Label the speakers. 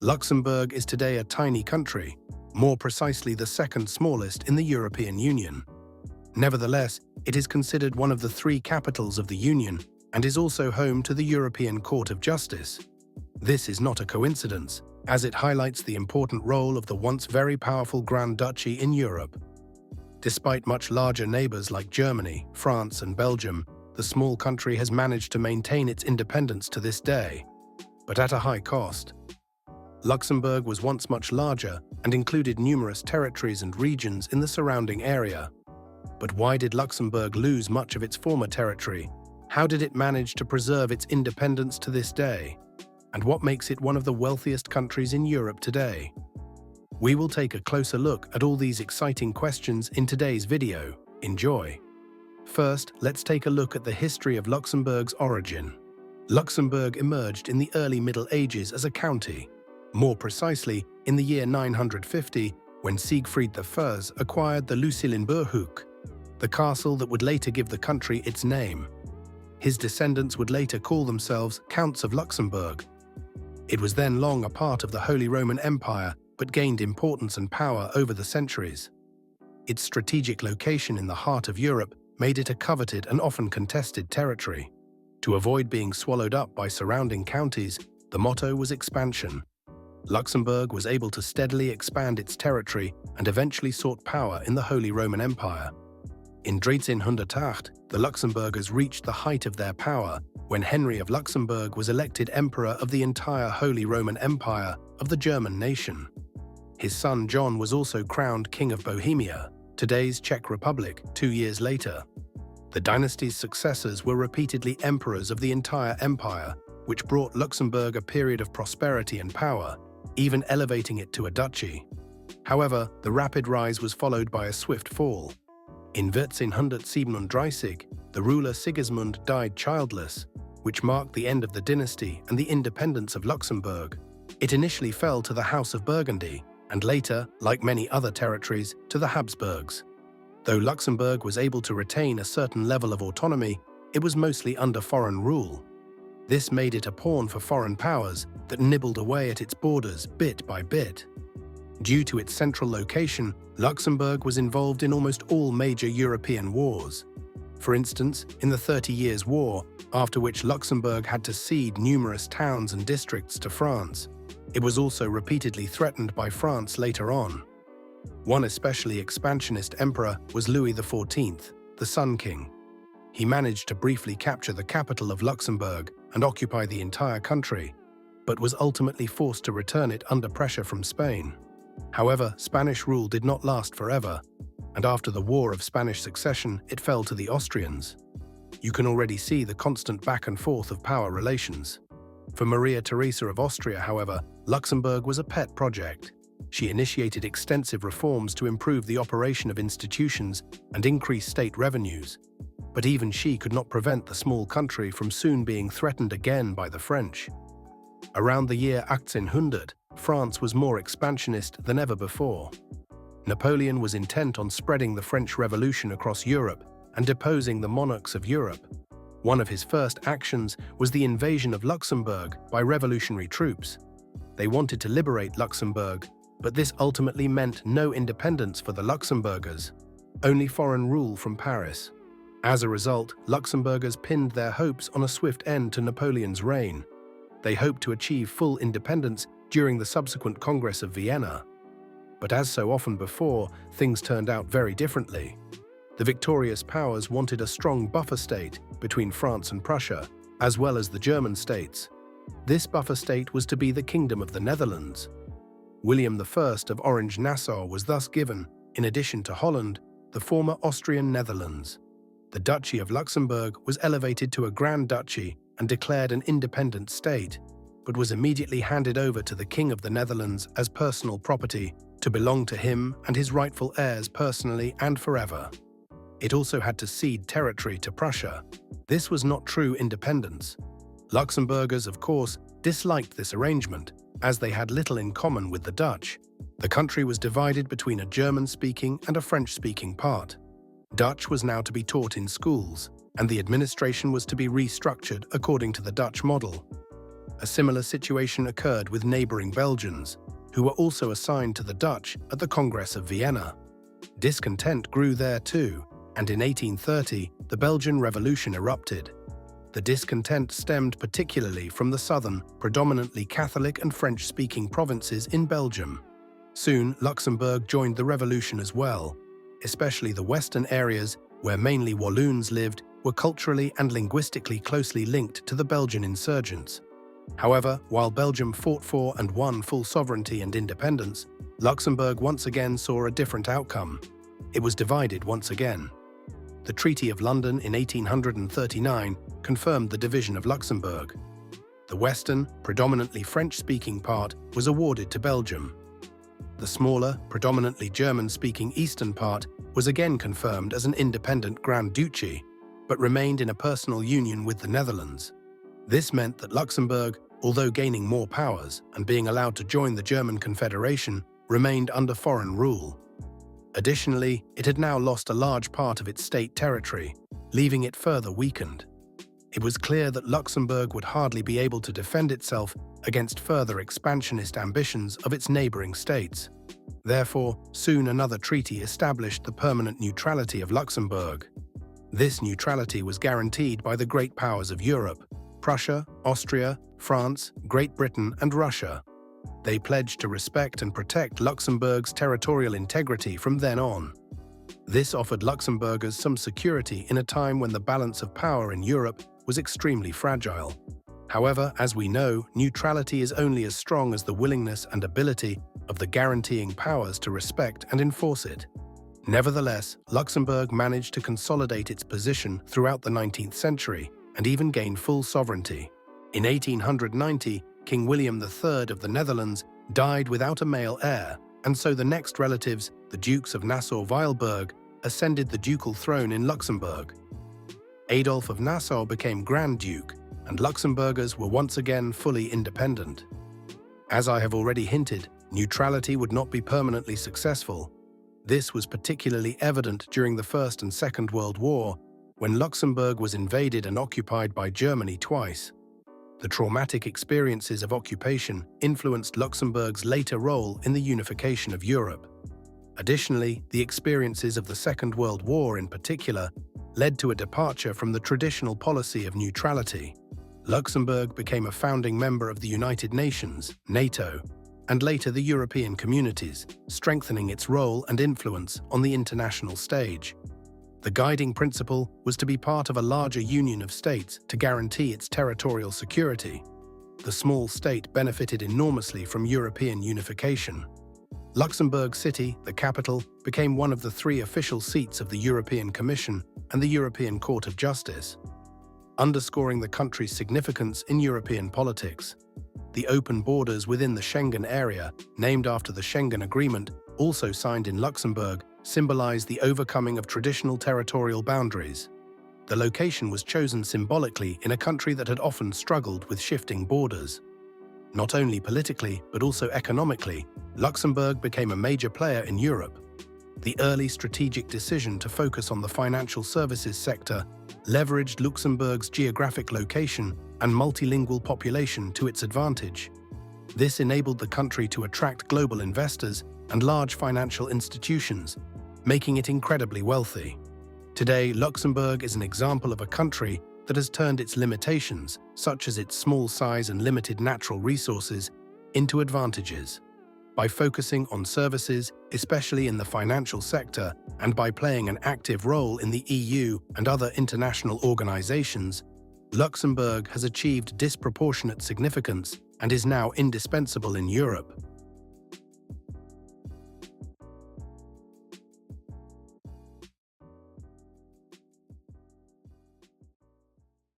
Speaker 1: Luxembourg is today a tiny country, more precisely the second smallest in the European Union. Nevertheless, it is considered one of the three capitals of the Union and is also home to the European Court of Justice. This is not a coincidence, as it highlights the important role of the once very powerful Grand Duchy in Europe. Despite much larger neighbors like Germany, France, and Belgium, the small country has managed to maintain its independence to this day, but at a high cost. Luxembourg was once much larger and included numerous territories and regions in the surrounding area. But why did Luxembourg lose much of its former territory? How did it manage to preserve its independence to this day? And what makes it one of the wealthiest countries in Europe today? We will take a closer look at all these exciting questions in today's video. Enjoy! First, let's take a look at the history of Luxembourg's origin. Luxembourg emerged in the early Middle Ages as a county. More precisely, in the year 950, when Siegfried I acquired the Lucillenburg, the castle that would later give the country its name. His descendants would later call themselves Counts of Luxembourg. It was then long a part of the Holy Roman Empire, but gained importance and power over the centuries. Its strategic location in the heart of Europe made it a coveted and often contested territory. To avoid being swallowed up by surrounding counties, the motto was expansion. Luxembourg was able to steadily expand its territory and eventually sought power in the Holy Roman Empire. In 1308, the Luxembourgers reached the height of their power when Henry of Luxembourg was elected emperor of the entire Holy Roman Empire of the German nation. His son John was also crowned King of Bohemia, today's Czech Republic, 2 years later. The dynasty's successors were repeatedly emperors of the entire empire, which brought Luxembourg a period of prosperity and power, even elevating it to a duchy. However, the rapid rise was followed by a swift fall. In 1337, the ruler Sigismund died childless, which marked the end of the dynasty and the independence of Luxembourg. It initially fell to the House of Burgundy, and later, like many other territories, to the Habsburgs. Though Luxembourg was able to retain a certain level of autonomy, it was mostly under foreign rule. This made it a pawn for foreign powers that nibbled away at its borders bit by bit. Due to its central location, Luxembourg was involved in almost all major European wars. For instance, in the 30 Years' War, after which Luxembourg had to cede numerous towns and districts to France. It was also repeatedly threatened by France later on. One especially expansionist emperor was Louis XIV, the Sun King. He managed to briefly capture the capital of Luxembourg and occupy the entire country, but was ultimately forced to return it under pressure from Spain. However, Spanish rule did not last forever, and after the War of Spanish Succession, it fell to the Austrians. You can already see the constant back and forth of power relations. For Maria Theresa of Austria, however, Luxembourg was a pet project. She initiated extensive reforms to improve the operation of institutions and increase state revenues. But even she could not prevent the small country from soon being threatened again by the French. Around the year 1800, France was more expansionist than ever before. Napoleon was intent on spreading the French Revolution across Europe and deposing the monarchs of Europe. One of his first actions was the invasion of Luxembourg by revolutionary troops. They wanted to liberate Luxembourg, but this ultimately meant no independence for the Luxembourgers, only foreign rule from Paris. As a result, Luxembourgers pinned their hopes on a swift end to Napoleon's reign. They hoped to achieve full independence during the subsequent Congress of Vienna. But as so often before, things turned out very differently. The victorious powers wanted a strong buffer state between France and Prussia, as well as the German states. This buffer state was to be the Kingdom of the Netherlands. William I of Orange-Nassau was thus given, in addition to Holland, the former Austrian Netherlands. The Duchy of Luxembourg was elevated to a Grand Duchy and declared an independent state, but was immediately handed over to the King of the Netherlands as personal property to belong to him and his rightful heirs personally and forever. It also had to cede territory to Prussia. This was not true independence. Luxembourgers, of course, disliked this arrangement, as they had little in common with the Dutch. The country was divided between a German-speaking and a French-speaking part. Dutch was now to be taught in schools, and the administration was to be restructured according to the Dutch model. A similar situation occurred with neighboring Belgians, who were also assigned to the Dutch at the Congress of Vienna. Discontent grew there too, and in 1830, the Belgian Revolution erupted. The discontent stemmed particularly from the southern, predominantly Catholic and French-speaking provinces in Belgium. Soon, Luxembourg joined the revolution as well. Especially the western areas, where mainly Walloons lived, were culturally and linguistically closely linked to the Belgian insurgents. However, while Belgium fought for and won full sovereignty and independence, Luxembourg once again saw a different outcome. It was divided once again. The Treaty of London in 1839 confirmed the division of Luxembourg. The western, predominantly French-speaking part was awarded to Belgium. The smaller, predominantly German-speaking eastern part was again confirmed as an independent Grand Duchy, but remained in a personal union with the Netherlands. This meant that Luxembourg, although gaining more powers and being allowed to join the German Confederation, remained under foreign rule. Additionally, it had now lost a large part of its state territory, leaving it further weakened. It was clear that Luxembourg would hardly be able to defend itself against further expansionist ambitions of its neighboring states. Therefore, soon another treaty established the permanent neutrality of Luxembourg. This neutrality was guaranteed by the great powers of Europe: Prussia, Austria, France, Great Britain, and Russia. They pledged to respect and protect Luxembourg's territorial integrity from then on. This offered Luxembourgers some security in a time when the balance of power in Europe was extremely fragile. However, as we know, neutrality is only as strong as the willingness and ability of the guaranteeing powers to respect and enforce it. Nevertheless, Luxembourg managed to consolidate its position throughout the 19th century and even gain full sovereignty. In 1890, King William III of the Netherlands died without a male heir, and so the next relatives, the Dukes of Nassau-Weilburg, ascended the ducal throne in Luxembourg. Adolf of Nassau became Grand Duke, and Luxembourgers were once again fully independent. As I have already hinted, neutrality would not be permanently successful. This was particularly evident during the First and Second World War, when Luxembourg was invaded and occupied by Germany twice. The traumatic experiences of occupation influenced Luxembourg's later role in the unification of Europe. Additionally, the experiences of the Second World War in particular led to a departure from the traditional policy of neutrality. Luxembourg became a founding member of the United Nations, NATO, and later the European Communities, strengthening its role and influence on the international stage. The guiding principle was to be part of a larger union of states to guarantee its territorial security. The small state benefited enormously from European unification. Luxembourg City, the capital, became one of the 3 official seats of the European Commission and the European Court of Justice, underscoring the country's significance in European politics. The open borders within the Schengen area, named after the Schengen Agreement, also signed in Luxembourg, symbolized the overcoming of traditional territorial boundaries. The location was chosen symbolically in a country that had often struggled with shifting borders. Not only politically, but also economically, Luxembourg became a major player in Europe. The early strategic decision to focus on the financial services sector leveraged Luxembourg's geographic location and multilingual population to its advantage. This enabled the country to attract global investors and large financial institutions, making it incredibly wealthy. Today, Luxembourg is an example of a country that has turned its limitations, such as its small size and limited natural resources, into advantages. By focusing on services, especially in the financial sector, and by playing an active role in the EU and other international organizations, Luxembourg has achieved disproportionate significance and is now indispensable in Europe.